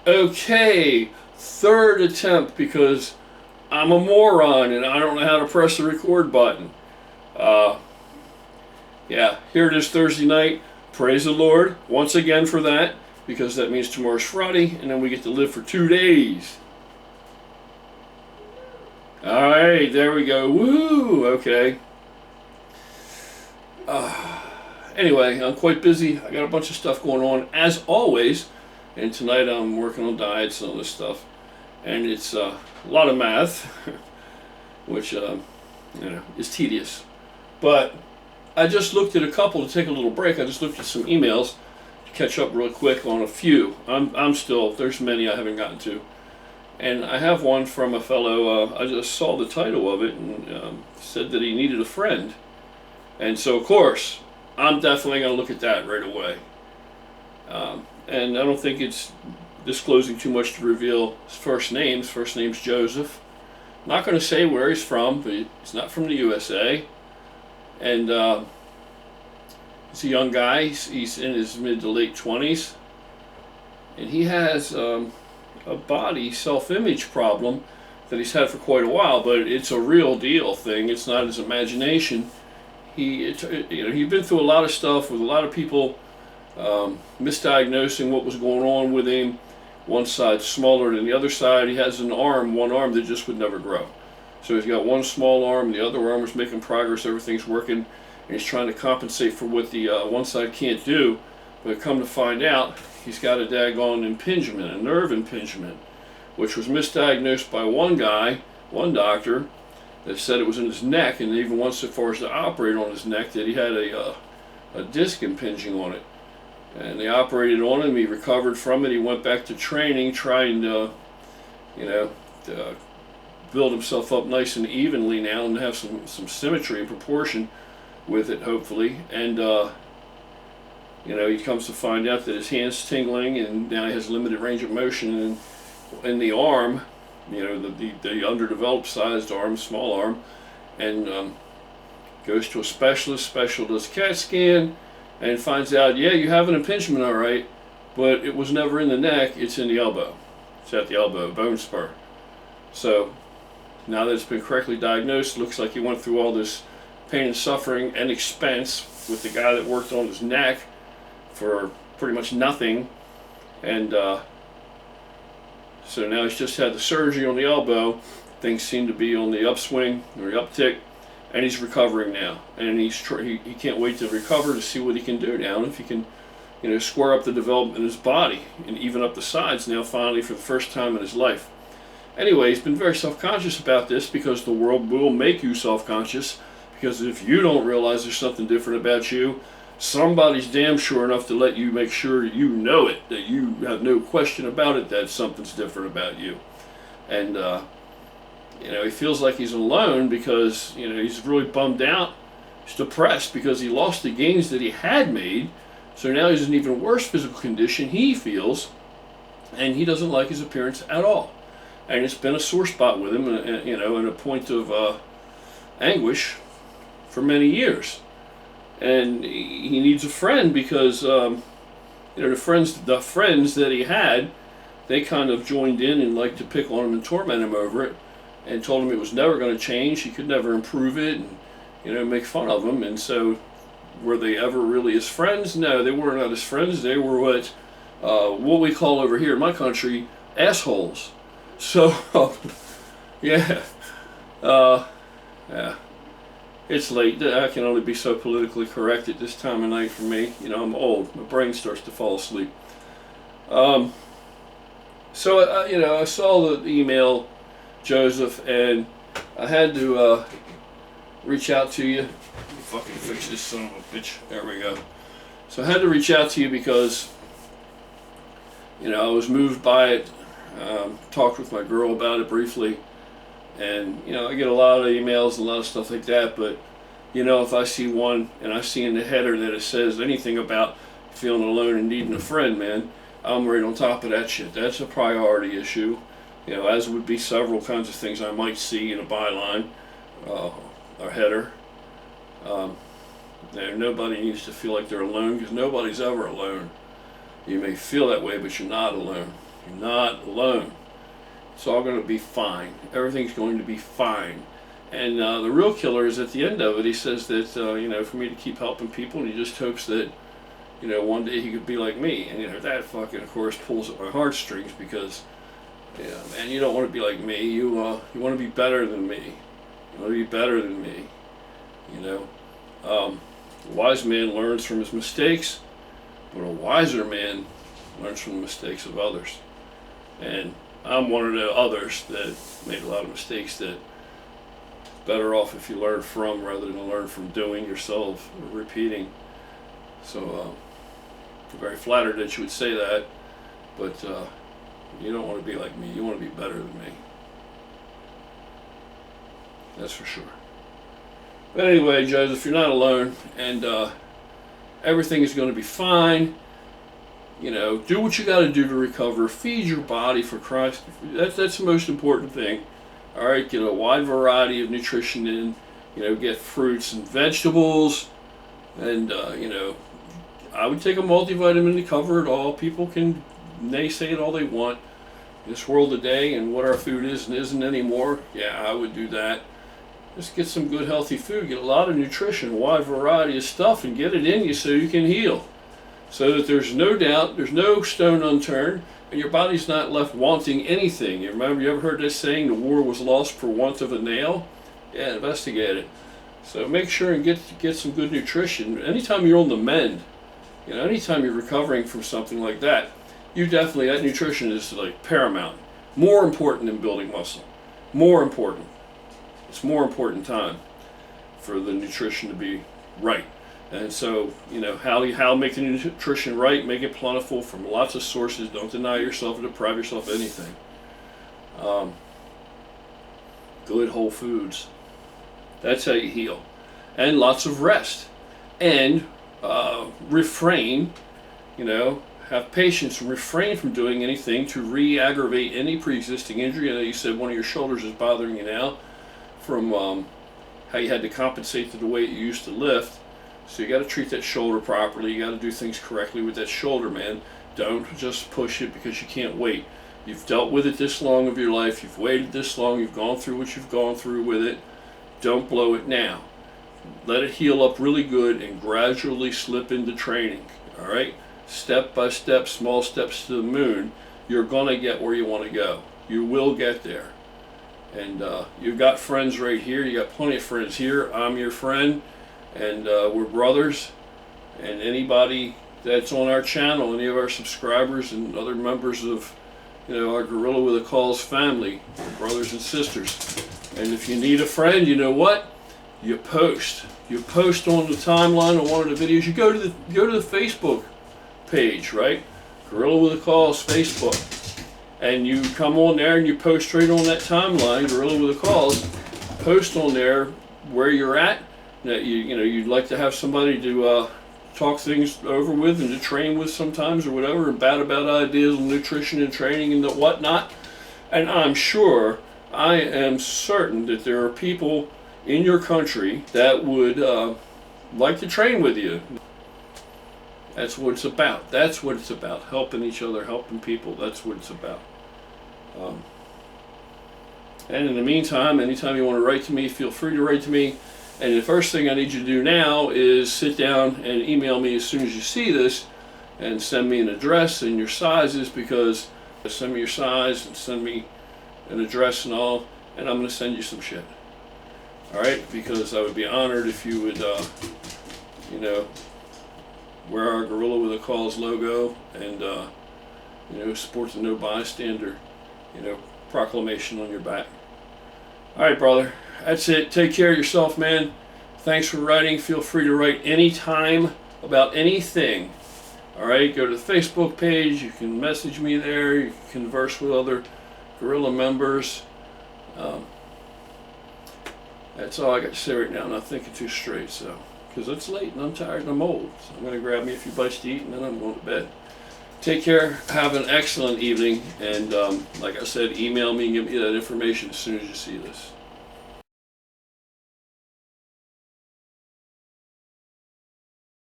Okay, third attempt because I'm a moron and I don't know how to press the record button. Uh, yeah, here it is Thursday night. Praise the Lord once again for that, because that means tomorrow's Friday and then we get to live for 2 days. Alright, there we go. Woo! Okay. Anyway, I'm quite busy. I got a bunch of stuff going on, as always. And tonight I'm working on diets and all this stuff. And it's a lot of math, which is tedious. But I just looked at a couple to take a little break. I just looked at some emails to catch up real quick on a few. I'm still, there's many I haven't gotten to. And I have one from a fellow, I just saw the title of it and said that he needed a friend. And so, of course, I'm definitely going to look at that right away. And I don't think it's disclosing too much to reveal his first name. His first name's Joseph. Not going to say where he's from, but he's not from the USA. And he's a young guy. He's in his mid to late 20s. And he has a body self-image problem that he's had for quite a while, but it's a real deal thing. It's not his imagination. He'd been through a lot of stuff with a lot of people misdiagnosing what was going on with him. One side smaller than the other side. He has one arm that just would never grow. So he's got one small arm, the other arm is making progress, everything's working, and he's trying to compensate for what the one side can't do. But come to find out, he's got a daggone impingement, a nerve impingement, which was misdiagnosed by one doctor, that said it was in his neck, and even went so far as to operate on his neck that he had a disc impinging on it. And they operated on him. He recovered from it. He went back to training, trying to, to build himself up nice and evenly now and have some symmetry and proportion with it, hopefully. And he comes to find out that his hand's tingling, and now he has limited range of motion in the arm. The underdeveloped sized arm, small arm, and goes to a specialist. Special does CAT scan and finds out, yeah, you have an impingement, all right, but it was never in the neck, it's in the elbow. It's at the elbow, bone spur. So now that it's been correctly diagnosed, looks like he went through all this pain and suffering and expense with the guy that worked on his neck for pretty much nothing. And so now he's just had the surgery on the elbow. Things seem to be on the upswing or the uptick, and he's recovering now. And he can't wait to recover to see what he can do now. And if he can, square up the development in his body and even up the sides now finally for the first time in his life. Anyway, he's been very self-conscious about this because the world will make you self-conscious, because if you don't realize there's something different about you, somebody's damn sure enough to let you make sure you know it, that you have no question about it, that something's different about you. And he feels like he's alone because he's really bummed out. He's depressed because he lost the gains that he had made, so now he's in even worse physical condition, he feels, and he doesn't like his appearance at all. And it's been a sore spot with him, and a point of anguish for many years. And he needs a friend because the friends that he had, they kind of joined in and liked to pick on him and torment him over it, and told him it was never going to change, he could never improve it, and make fun of him. And so were they ever really his friends? No, they were not his friends. They were what we call over here in my country assholes. So yeah. It's late. I can only be so politically correct at this time of night for me. I'm old. My brain starts to fall asleep. I saw the email, Joseph, and I had to reach out to you. Let me fucking fix this son of a bitch. There we go. So I had to reach out to you because, I was moved by it. Talked with my girl about it briefly. And, I get a lot of emails and a lot of stuff like that, but, if I see one and I see in the header that it says anything about feeling alone and needing a friend, man, I'm right on top of that shit. That's a priority issue, as would be several kinds of things I might see in a byline or header. Nobody needs to feel like they're alone, because nobody's ever alone. You may feel that way, but you're not alone. You're not alone. It's all going to be fine. Everything's going to be fine. And the real killer is at the end of it. He says that, for me to keep helping people, and he just hopes that, one day he could be like me. And, that fucking, of course, pulls at my heartstrings because, man, you don't want to be like me. You want to be better than me. You want to be better than me. A wise man learns from his mistakes, but a wiser man learns from the mistakes of others. And I'm one of the others that made a lot of mistakes that better off if you learn from rather than learn from doing yourself or repeating. So I'm very flattered that you would say that, but you don't want to be like me. You want to be better than me. That's for sure. But anyway, Joseph, you're not alone, and everything is going to be fine. Do what you got to do to recover. Feed your body, for Christ. That's the most important thing. All right, get a wide variety of nutrition in. Get fruits and vegetables, and I would take a multivitamin to cover it all. People can naysay it all they want. This world today and what our food is and isn't anymore. Yeah, I would do that. Just get some good healthy food. Get a lot of nutrition, a wide variety of stuff, and get it in you so you can heal. So that there's no doubt, there's no stone unturned, and your body's not left wanting anything. You ever heard this saying, the war was lost for want of a nail? Yeah, investigate it. So make sure and get some good nutrition. Anytime you're on the mend, anytime you're recovering from something like that, that nutrition is like paramount. More important than building muscle. More important. It's more important time for the nutrition to be right. And so, how make the nutrition right, make it plentiful from lots of sources. Don't deny yourself or deprive yourself of anything. Good whole foods. That's how you heal. And lots of rest. And refrain, have patience and refrain from doing anything to re-aggravate any pre-existing injury. I know you said one of your shoulders is bothering you now from how you had to compensate to the weight you used to lift. So you got to treat that shoulder properly. You got to do things correctly with that shoulder, man. Don't just push it because you can't wait. You've dealt with it this long of your life. You've waited this long. You've gone through what you've gone through with it. Don't blow it now. Let it heal up really good and gradually slip into training. All right? Step by step, small steps to the moon. You're going to get where you want to go. You will get there. And you've got friends right here. You got plenty of friends here. I'm your friend. And we're brothers, and anybody that's on our channel, any of our subscribers and other members of, our Gorilla with a Calls family, we're brothers and sisters. And if you need a friend, you know what? You post. You post on the timeline on one of the videos. You go to the Facebook page, right? Gorilla with a Calls Facebook, and you come on there and you post right on that timeline. Gorilla with a Calls. Post on there where you're at. That you'd like to have somebody to talk things over with and to train with sometimes or whatever, and bat about ideas on nutrition and training and whatnot. And I am certain that there are people in your country that would like to train with you. That's what it's about. That's what it's about. Helping each other, helping people. That's what it's about. And in the meantime, anytime you want to write to me, feel free to write to me. And the first thing I need you to do now is sit down and email me as soon as you see this and send me an address and your sizes, because send me your size and send me an address and all, and I'm going to send you some shit. Alright? Because I would be honored if you would, wear our Gorilla with a Calls logo and, support the no bystander, proclamation on your back. Alright, brother. That's it. Take care of yourself, man. Thanks for writing. Feel free to write anytime about anything. Alright, go to the Facebook page. You can message me there. You can converse with other Gorilla members. That's all I got to say right now. I'm not thinking too straight, because it's late and I'm tired and I'm old. So I'm going to grab me a few bites to eat and then I'm going to bed. Take care. Have an excellent evening. And like I said, email me and give me that information as soon as you see this.